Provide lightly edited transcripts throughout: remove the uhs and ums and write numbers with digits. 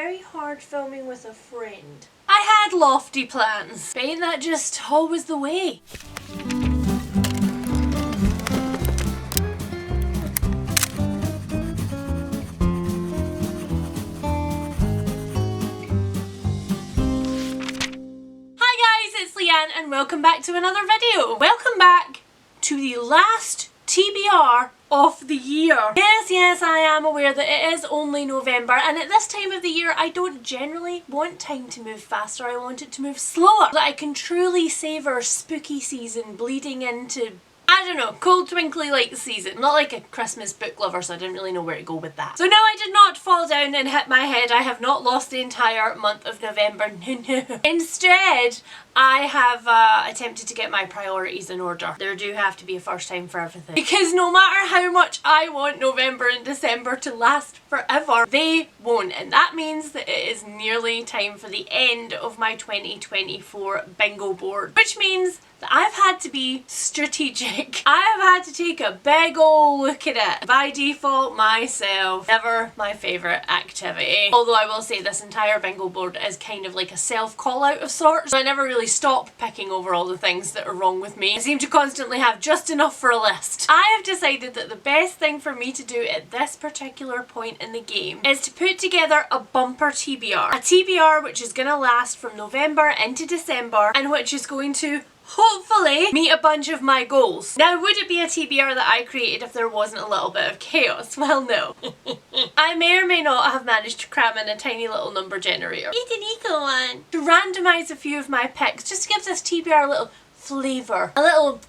very hard filming with a friend. I had lofty plans, but ain't that just always the way? And welcome back to another video. Welcome back to the last TBR of the year. Yes, I am aware that it is only November, and at this time of the year I don't generally want time to move faster. I want it to move slower, so that I can truly savour spooky season bleeding into, I don't know, cold twinkly light season. I'm not like a Christmas book lover, so I didn't really know where to go with that. So no, I did not fall down and hit my head. I have not lost the entire month of November. No. Instead, I have attempted to get my priorities in order. There do have to be a first time for everything. Because no matter how much I want November and December to last forever, they won't. And that means that it is nearly time for the end of my 2024 bingo board. Which means that I've had to be strategic. I have had to take a big ol' look at it. By default, myself. Never my favourite activity. Although I will say this entire bingo board is kind of like a self-call out of sorts. So I never really stop picking over all the things that are wrong with me. I seem to constantly have just enough for a list. I have decided that the best thing for me to do at this particular point in the game is to put together a bumper TBR. A TBR which is going to last from November into December and which is going to hopefully meet a bunch of my goals. Now, would it be a TBR that I created if there wasn't a little bit of chaos? Well, no. I may or may not have managed to cram in a tiny little number generator. It's an eco one. To randomise a few of my picks, just to give this TBR a little flavour, a little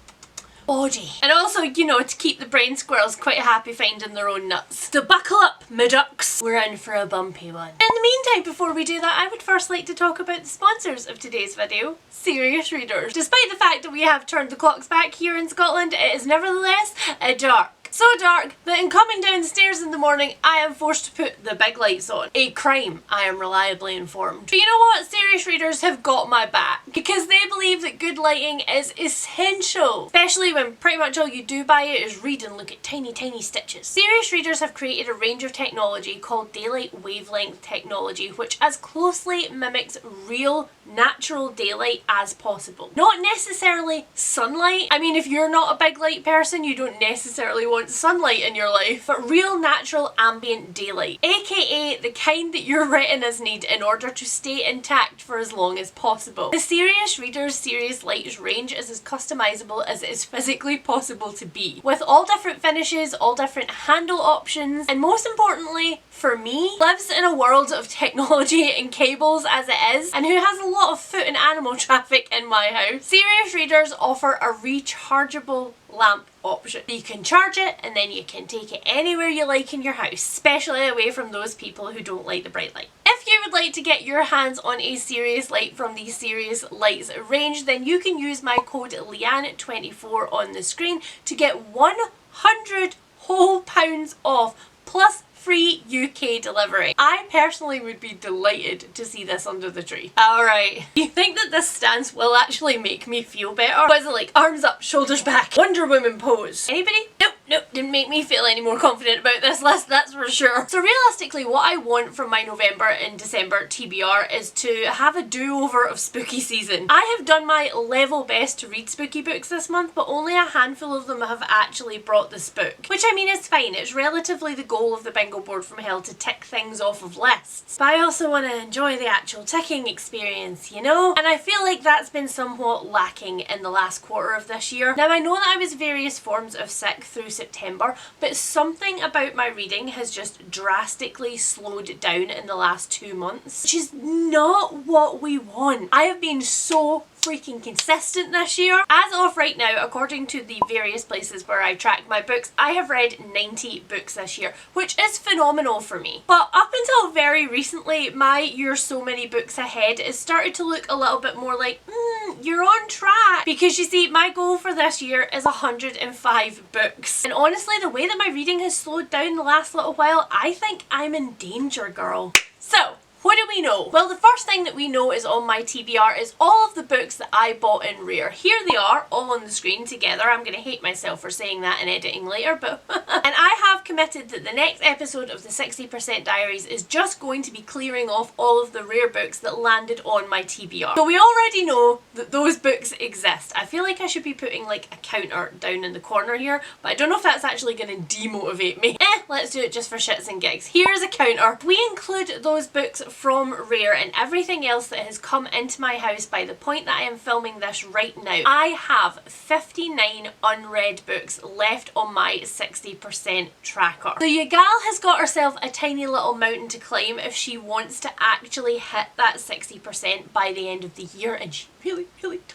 body. And also, you know, to keep the brain squirrels quite happy finding their own nuts. So buckle up, my ducks. We're in for a bumpy one. In the meantime, before we do that, I would first like to talk about the sponsors of today's video, Serious Readers. Despite the fact that we have turned the clocks back here in Scotland, it is nevertheless dark. So dark that in coming down the stairs in the morning, I am forced to put the big lights on. A crime, I am reliably informed. But you know what? Serious Readers have got my back because they believe that good lighting is essential, especially when pretty much all you do by it is read and look at tiny stitches. Serious Readers have created a range of technology called daylight wavelength technology, which as closely mimics real natural daylight as possible. Not necessarily sunlight. I mean, if you're not a big light person, you don't necessarily want sunlight in your life, but real natural ambient daylight, aka the kind that your retinas need in order to stay intact for as long as possible. The Serious Readers Serious Lights range is as customizable as it is physically possible to be, with all different finishes, all different handle options, and most importantly for me, lives in a world of technology and cables as it is, and who has a lot of foot and animal traffic in my house. Serious Readers offer a rechargeable lamp option. You can charge it and then you can take it anywhere you like in your house, especially away from those people who don't like the bright light. If you would like to get your hands on a Serious Light from the Serious Lights range, then you can use my code Leanne24 on the screen to get 100 whole pounds off plus free UK delivery. I personally would be delighted to see this under the tree. Alright, you think that this stance will actually make me feel better? Was it like arms up, shoulders back, Wonder Woman pose? Anybody? Nope, didn't make me feel any more confident about this list, that's for sure. So realistically, what I want from my November and December TBR is to have a do-over of spooky season. I have done my level best to read spooky books this month, but only a handful of them have actually brought the spook. Which I mean is fine, it's relatively the goal of the bingo board from hell to tick things off of lists. But I also want to enjoy the actual ticking experience, you know? And I feel like that's been somewhat lacking in the last quarter of this year. Now I know that I was various forms of sick through September, but something about my reading has just drastically slowed down in the last 2 months, which is not what we want. I have been so freaking consistent this year. As of right now, according to the various places where I track my books, I have read 90 books this year, which is phenomenal for me. But up until very recently, my You're So Many Books Ahead has started to look a little bit more like, you're on track. Because you see, my goal for this year is 105 books. And honestly, the way that my reading has slowed down the last little while, I think I'm in danger, girl. So, what do we know? Well, the first thing that we know is on my TBR is all of the books that I bought in Rare. Here they are, all on the screen together. I'm going to hate myself for saying that in editing later, but... And I have committed that the next episode of the 60% Diaries is just going to be clearing off all of the Rare books that landed on my TBR. So we already know that those books exist. I feel like I should be putting like a counter down in the corner here, but I don't know if that's actually going to demotivate me. Let's do it just for shits and gigs. Here's a counter. We include those books from Rare and everything else that has come into my house by the point that I am filming this right now. I have 59 unread books left on my 60% tracker. So your gal has got herself a tiny little mountain to climb if she wants to actually hit that 60% by the end of the year, and she really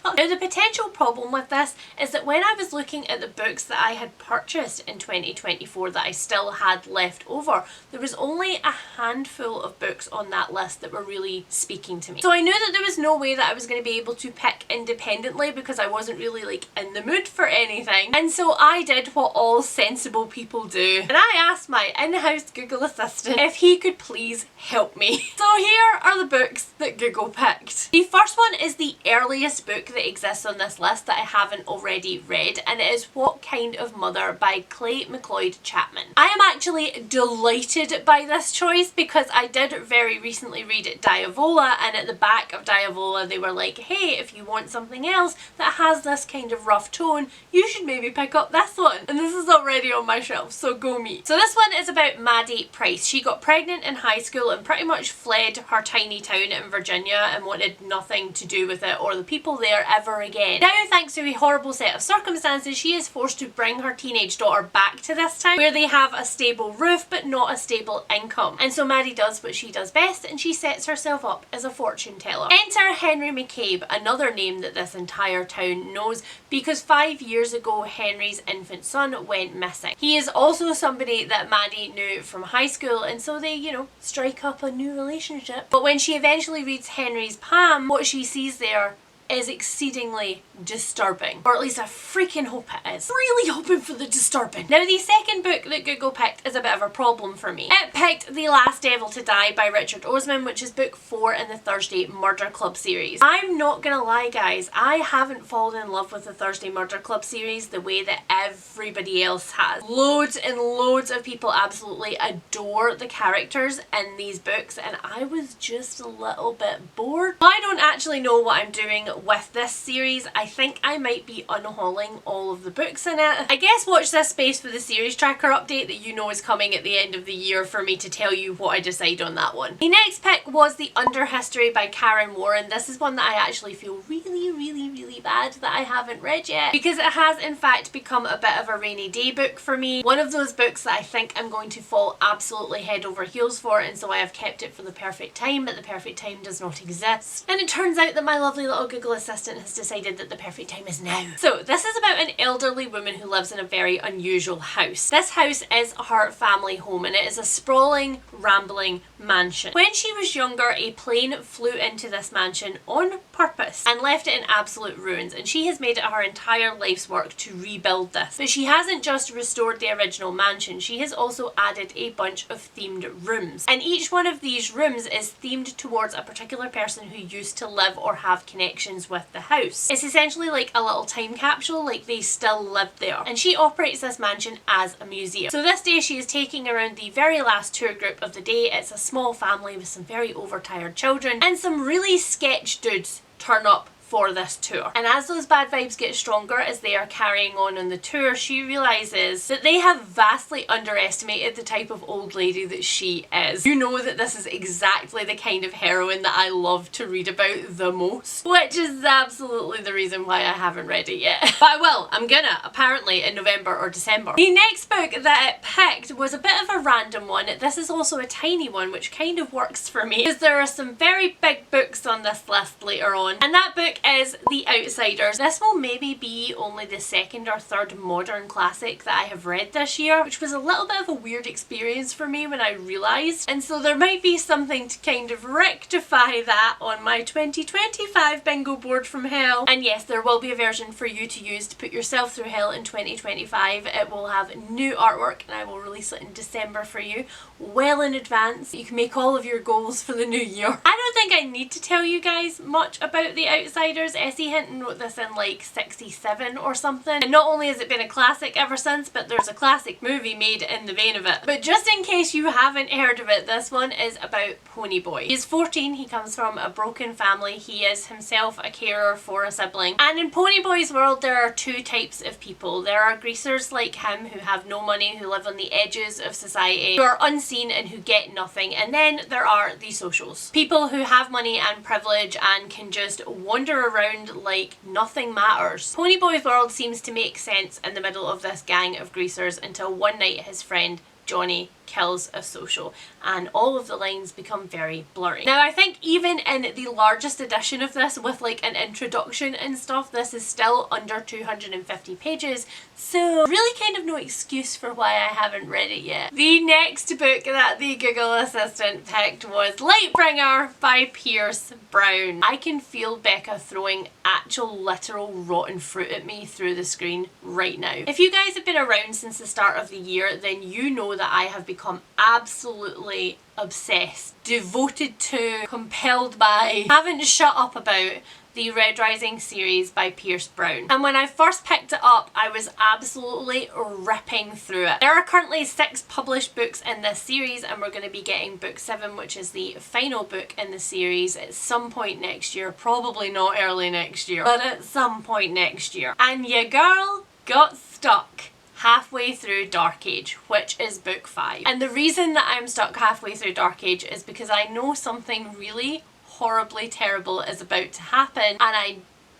does. Now the potential problem with this is that when I was looking at the books that I had purchased in 2024 that I still had left over, there was only a handful of books on that list that were really speaking to me. So I knew that there was no way that I was going to be able to pick independently because I wasn't really like in the mood for anything. And so I did what all sensible people do, and I asked my in-house Google Assistant if he could please help me. So here are the books that Google picked. The first one is the earliest book that exists on this list that I haven't already read, and it is What Kind of Mother by Clay McLeod Chapman. I am actually delighted by this choice because I did very recently read Diavola, and at the back of Diavola they were like, hey, if you want something else that has this kind of rough tone, you should maybe pick up this one. And this is already on my shelf, so go me. So this one is about Maddie Price. She got pregnant in high school and pretty much fled her tiny town in Virginia and wanted nothing to do with it or the people there ever again. Now, thanks to a horrible set of circumstances, she is forced to bring her teenage daughter back to this town where they have a stable roof but not a stable income. And so Maddie does what she does best, and she sets herself up as a fortune teller. Enter Henry McCabe, another name that this entire town knows because 5 years ago Henry's infant son went missing. He is also somebody that Maddie knew from high school, and so they, you know, strike up a new relationship. But when she eventually reads Henry's palm, what she sees there is exceedingly disturbing. Or at least I freaking hope it is. Really hoping for the disturbing. Now the second book that Google picked is a bit of a problem for me. It picked The Last Devil to Die by Richard Osman, which is book 4 in the Thursday Murder Club series. I'm not gonna lie guys, I haven't fallen in love with the Thursday Murder Club series the way that everybody else has. Loads and loads of people absolutely adore the characters in these books, and I was just a little bit bored. I don't actually know what I'm doing with this series. I think I might be unhauling all of the books in it. I guess watch this space for the series tracker update that you know is coming at the end of the year for me to tell you what I decide on that one. The next pick was The Under History by Karen Warren. This is one that I actually feel really bad that I haven't read yet because it has in fact become a bit of a rainy day book for me. One of those books that I think I'm going to fall absolutely head over heels for, and so I have kept it for the perfect time, but the perfect time does not exist. And it turns out that my lovely little Google Assistant has decided that the perfect time is now. So this is about an elderly woman who lives in a very unusual house. This house is her family home, and it is a sprawling, rambling mansion. When she was younger, a plane flew into this mansion on purpose and left it in absolute ruins, and she has made it her entire life's work to rebuild this. But she hasn't just restored the original mansion, she has also added a bunch of themed rooms. And each one of these rooms is themed towards a particular person who used to live or have connections with the house. It's essentially like a little time capsule, like they still lived there. And she operates this mansion as a museum. So this day she is taking around the very last tour group of the day. It's a small family with some very overtired children, and some really sketch dudes turn up for this tour. And as those bad vibes get stronger as they are carrying on the tour, she realises that they have vastly underestimated the type of old lady that she is. You know that this is exactly the kind of heroine that I love to read about the most, which is absolutely the reason why I haven't read it yet. But I will. I'm gonna, apparently in November or December. The next book that it picked was a bit of a random one. This is also a tiny one, which kind of works for me because there are some very big books on this list later on, and that book book is The Outsiders. This will maybe be only the second or third modern classic that I have read this year, which was a little bit of a weird experience for me when I realised, and so there might be something to kind of rectify that on my 2025 bingo board from hell. And yes, there will be a version for you to use to put yourself through hell in 2025. It will have new artwork and I will release it in December for you, well in advance. You can make all of your goals for the new year. I don't think I need to tell you guys much about The Outsiders. Essie Hinton wrote this in like 67 or something, and not only has it been a classic ever since, but there's a classic movie made in the vein of it. But just in case you haven't heard of it, this one is about Ponyboy. He's 14, he comes from a broken family, he is himself a carer for a sibling, and in Ponyboy's world there are two types of people. There are greasers like him who have no money, who live on the edges of society, who are unseen and who get nothing, and then there are the socials. People who have money and privilege and can just wander around like nothing matters. Ponyboy's world seems to make sense in the middle of this gang of greasers until one night his friend Johnny kills a social and all of the lines become very blurry. Now I think even in the largest edition of this with like an introduction and stuff, this is still under 250 pages, so really kind of no excuse for why I haven't read it yet. The next book that the Google Assistant picked was Lightbringer by Pierce Brown. I can feel Becca throwing actual literal rotten fruit at me through the screen right now. If you guys have been around since the start of the year, then you know that I have become absolutely obsessed, devoted to, compelled by, haven't shut up about the Red Rising series by Pierce Brown. And when I first picked it up, I was absolutely ripping through it. There are currently 6 published books in this series, and we're going to be getting book 7, which is the final book in the series, at some point next year. Probably not early next year, but at some point next year. And your girl got stuck halfway through Dark Age, which is book 5. And the reason that I'm stuck halfway through Dark Age is because I know something really horribly terrible is about to happen, and I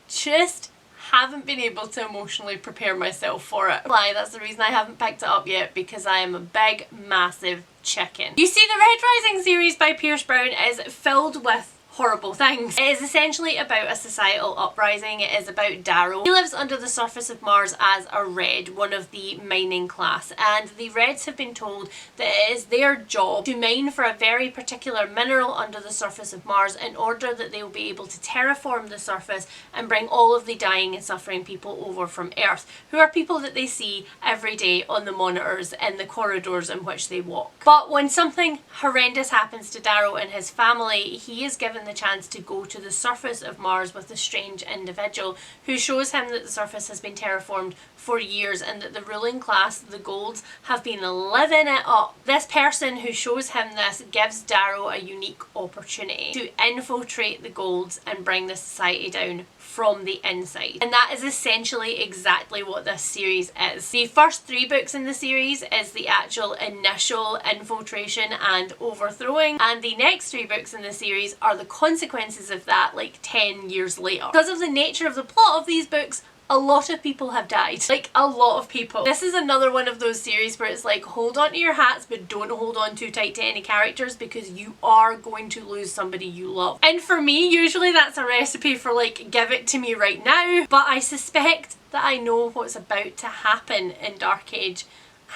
just haven't been able to emotionally prepare myself for it. That's the reason I haven't picked it up yet, because I am a big, massive chicken. You see, the Red Rising series by Pierce Brown is filled with horrible things. It is essentially about a societal uprising. It is about Darrow. He lives under the surface of Mars as a Red, one of the mining class, and the Reds have been told that it is their job to mine for a very particular mineral under the surface of Mars in order that they will be able to terraform the surface and bring all of the dying and suffering people over from Earth, who are people that they see every day on the monitors in the corridors in which they walk. But when something horrendous happens to Darrow and his family, he is given the chance to go to the surface of Mars with a strange individual who shows him that the surface has been terraformed for years and that the ruling class, the Golds, have been living it up. This person who shows him this gives Darrow a unique opportunity to infiltrate the Golds and bring the society down from the inside. And that is essentially exactly what this series is. The first 3 books in the series is the actual initial infiltration and overthrowing, and the next 3 books in the series are the consequences of that like 10 years later. Because of the nature of the plot of these books, a lot of people have died. Like, a lot of people. This is another one of those series where it's like, hold on to your hats, but don't hold on too tight to any characters, because you are going to lose somebody you love. And for me, usually that's a recipe for like, give it to me right now, but I suspect that I know what's about to happen in Dark Age.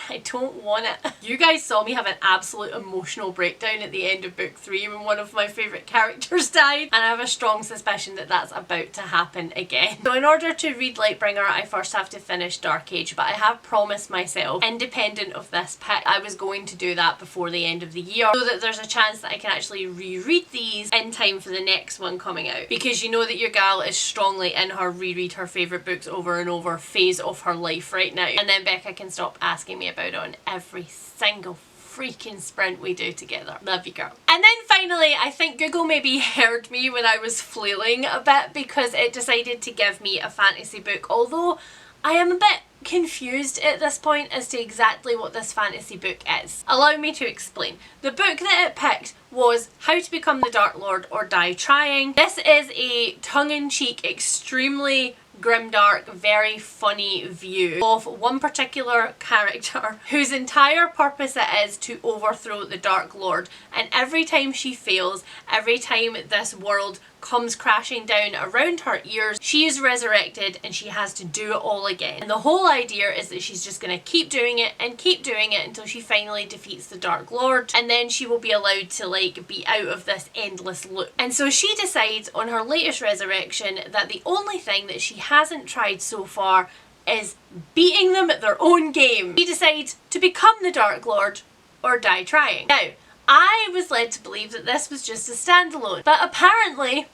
I don't want it. You guys saw me have an absolute emotional breakdown at the end of book 3 when one of my favourite characters died, and I have a strong suspicion that that's about to happen again. So in order to read Lightbringer, I first have to finish Dark Age, but I have promised myself, independent of this pick, I was going to do that before the end of the year, so that there's a chance that I can actually reread these in time for the next one coming out. Because you know that your gal is strongly in her reread her favourite books over and over phase of her life right now, and then Becca can stop asking me about it on every single freaking sprint we do together. Love you, girl. And then finally, I think Google maybe heard me when I was flailing a bit, because it decided to give me a fantasy book, although I am a bit confused at this point as to exactly what this fantasy book is. Allow me to explain. The book that it picked was How to Become the Dark Lord or Die Trying. This is a tongue-in-cheek, extremely grimdark, very funny view of one particular character whose entire purpose it is to overthrow the Dark Lord, and every time she fails, every time this world comes crashing down around her ears, she is resurrected and she has to do it all again. And the whole idea is that she's just going to keep doing it until she finally defeats the Dark Lord, and then she will be allowed to like be out of this endless loop. And so she decides on her latest resurrection that the only thing that she hasn't tried so far is beating them at their own game. She decides to become the Dark Lord or die trying. Now, I was led to believe that this was just a standalone, but apparently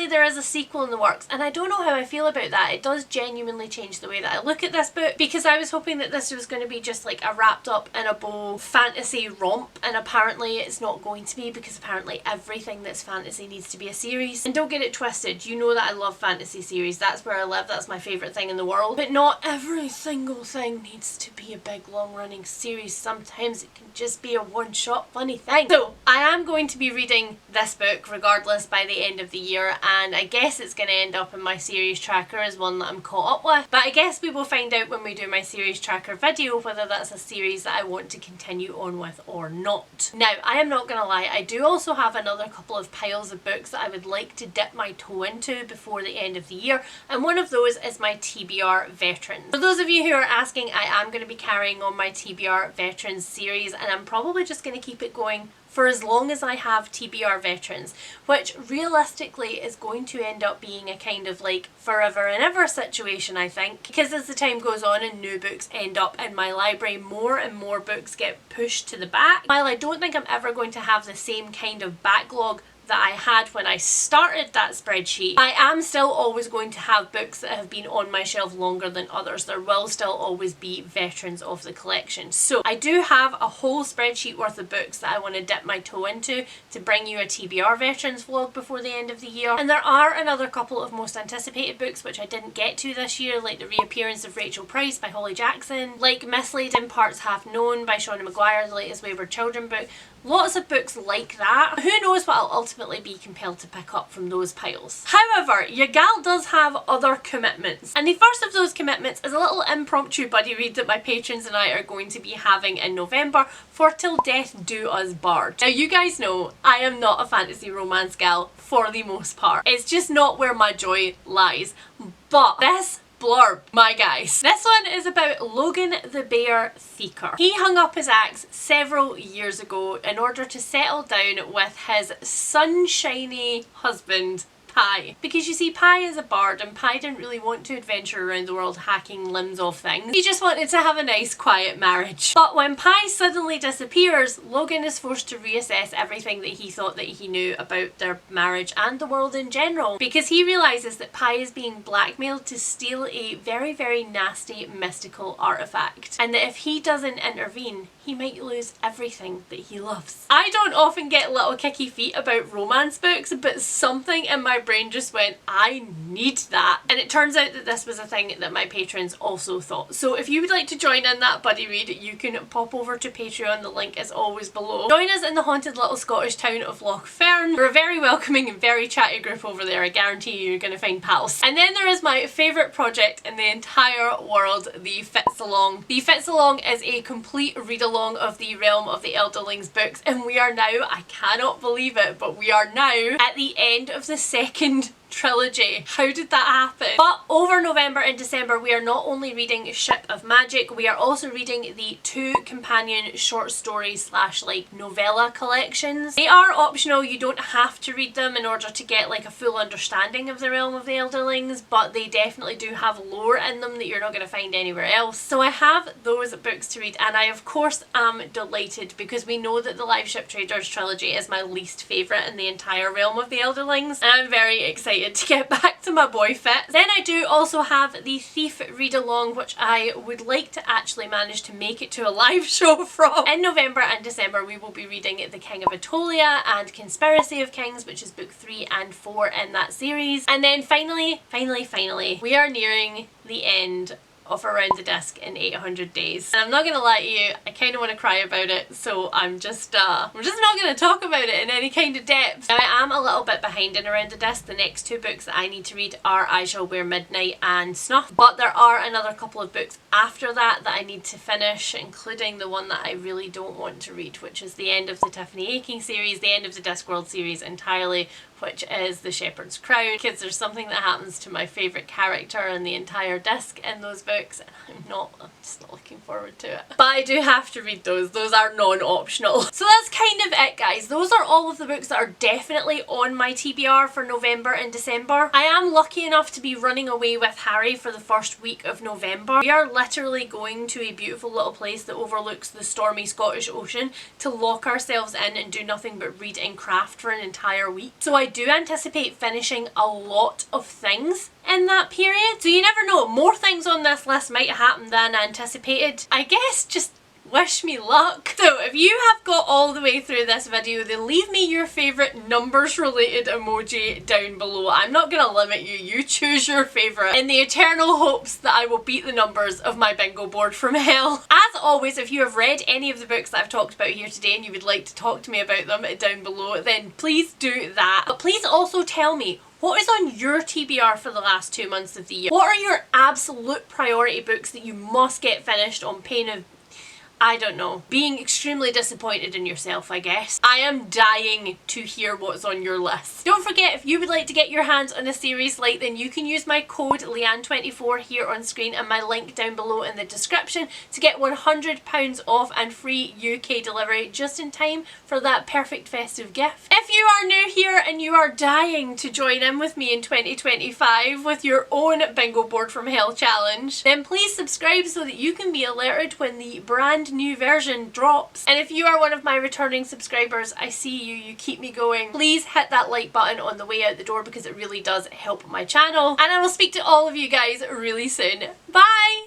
there is a sequel in the works, and I don't know how I feel about that. It does genuinely change the way that I look at this book, because I was hoping that this was going to be just like a wrapped up in a bow fantasy romp, and apparently it's not going to be, because apparently everything that's fantasy needs to be a series. And don't get it twisted, you know that I love fantasy series, that's where I live, that's my favourite thing in the world, but not every single thing needs to be a big long running series. Sometimes it can just be a one shot funny thing. So I am going to be reading this book regardless by the end of the year, and I guess it's going to end up in my series tracker as one that I'm caught up with, but I guess we will find out when we do my series tracker video whether that's a series that I want to continue on with or not. Now, I am not going to lie, I do also have another couple of piles of books that I would like to dip my toe into before the end of the year, and one of those is my TBR Veterans. For those of you who are asking, I am going to be carrying on my TBR Veterans series, and I'm probably just going to keep it going for as long as I have TBR Veterans, which realistically is going to end up being a kind of like forever and ever situation, I think, because as the time goes on and new books end up in my library, more and more books get pushed to the back. While I don't think I'm ever going to have the same kind of backlog that I had when I started that spreadsheet, I am still always going to have books that have been on my shelf longer than others. There will still always be veterans of the collection. So I do have a whole spreadsheet worth of books that I want to dip my toe into to bring you a TBR Veterans vlog before the end of the year. And there are another couple of most anticipated books which I didn't get to this year, like the reappearance of Rachel Price by Holly Jackson, like Mislaid in Parts Half Known by Shauna Maguire, the latest Wayward Children book. Lots of books like that. Who knows what I'll ultimately be compelled to pick up from those piles. However, your gal does have other commitments. And the first of those commitments is a little impromptu buddy read that my patrons and I are going to be having in November for Till Death Do Us Part. Now, you guys know I am not a fantasy romance gal for the most part. It's just not where my joy lies. But this blurb, my guys. This one is about Logan the Bear Seeker. He hung up his axe several years ago in order to settle down with his sunshiny husband, Pi. Because you see, Pi is a bard and Pi didn't really want to adventure around the world hacking limbs off things. He just wanted to have a nice quiet marriage. But when Pi suddenly disappears, Logan is forced to reassess everything that he thought that he knew about their marriage and the world in general, because he realises that Pi is being blackmailed to steal a very, very nasty mystical artifact, and that if he doesn't intervene, he might lose everything that he loves. I don't often get little kicky feet about romance books, but something in my brain just went, I need that. And it turns out that this was a thing that my patrons also thought. So if you would like to join in that buddy read, you can pop over to Patreon, the link is always below. Join us in the haunted little Scottish town of Lochfern. We're a very welcoming and very chatty group over there. I guarantee you're going to find pals. And then there is my favourite project in the entire world, the Fits Along. The Fits Along is a complete read-along of the Realm of the Elderlings books, and we are now, I cannot believe it, but we are now at the end of the second trilogy. How did that happen? But over November and December we are not only reading Ship of Magic, we are also reading the 2 companion short story slash like novella collections. They are optional, you don't have to read them in order to get like a full understanding of the Realm of the Elderlings, but they definitely do have lore in them that you're not going to find anywhere else. So I have those books to read, and I of course am delighted because we know that the Live Ship Traders trilogy is my least favourite in the entire Realm of the Elderlings, and I'm very excited to get back to my boy Fitz. Then I do also have the Thief read along, which I would like to actually manage to make it to a live show from. In November and December we will be reading The King of Atolia and Conspiracy of Kings, which is book 3 and 4 in that series. And then finally, we are nearing the end of Around the Disc in 800 Days. And I'm not gonna lie to you, I kind of want to cry about it, so I'm just not gonna talk about it in any kind of depth. Now, I am a little bit behind in Around the Disc. The next two books that I need to read are I Shall Wear Midnight and Snuff, but there are another couple of books after that that I need to finish, including the one that I really don't want to read, which is the end of the Tiffany Aching series, the end of the Discworld series entirely, which is The Shepherd's Crown. Kids, there's something that happens to my favourite character in the entire disc in those books, and I'm just not looking forward to it. But I do have to read those. Those are non-optional. So that's kind of it, guys. Those are all of the books that are definitely on my TBR for November and December. I am lucky enough to be running away with Harry for the first week of November. We are literally going to a beautiful little place that overlooks the stormy Scottish Ocean to lock ourselves in and do nothing but read and craft for an entire week. So I do anticipate finishing a lot of things in that period. So you never know, more things on this list might happen than anticipated. I guess just wish me luck. So if you have got all the way through this video, then leave me your favourite numbers related emoji down below. I'm not going to limit you, you choose your favourite in the eternal hopes that I will beat the numbers of my bingo board from hell. As always, if you have read any of the books that I've talked about here today and you would like to talk to me about them down below, then please do that. But please also tell me, what is on your TBR for the last 2 months of the year? What are your absolute priority books that you must get finished on pain of, I don't know, being extremely disappointed in yourself, I guess? I am dying to hear what's on your list. Don't forget, if you would like to get your hands on a series light, then you can use my code Leanne24 here on screen and my link down below in the description to get £100 off and free UK delivery just in time for that perfect festive gift. If you are new here and you are dying to join in with me in 2025 with your own bingo board from hell challenge, then please subscribe so that you can be alerted when the brand new version drops. And if you are one of my returning subscribers, I see you, you keep me going. Please hit that like button on the way out the door because it really does help my channel. And I will speak to all of you guys really soon. Bye!